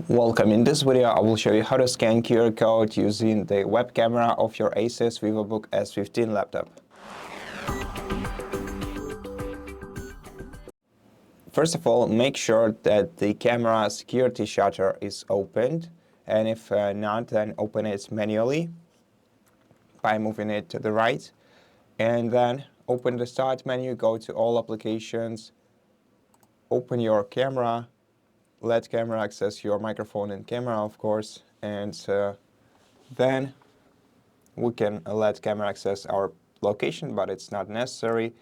Welcome. In this video, I will show you how to scan QR code using the web camera of your ASUS VivoBook S15 laptop. First of all, make sure that the camera security shutter is opened, and if not, then open it manually by moving it to the right. And then open the Start menu, go to All Applications, open your camera, let camera access your microphone and camera, of course, and then we can let camera access our location, but it's not necessary.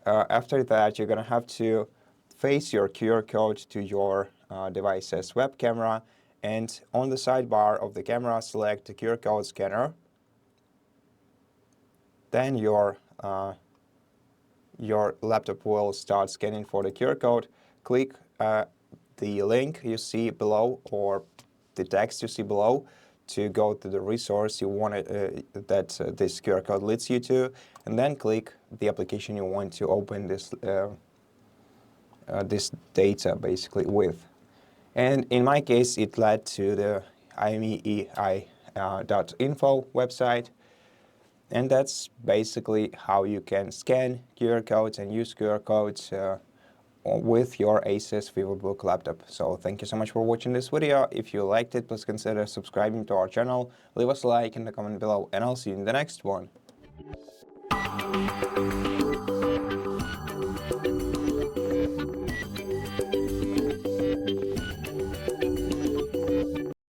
After that, you're going to have to face your QR code to your device's web camera, and on the sidebar of the camera, select the QR code scanner. Then your laptop will start scanning for the QR code. Click the link you see below or the text you see below to go to the resource you want that this QR code leads you to, and then click the application you want to open this this data basically with. And in my case, it led to the IMEI.info website. And that's basically how you can scan QR codes and use QR codes with your ASUS VivoBook laptop. So thank you so much for watching this video. If you liked it, please consider subscribing to our channel, leave us a like in the comment below, and I'll see you in the next one.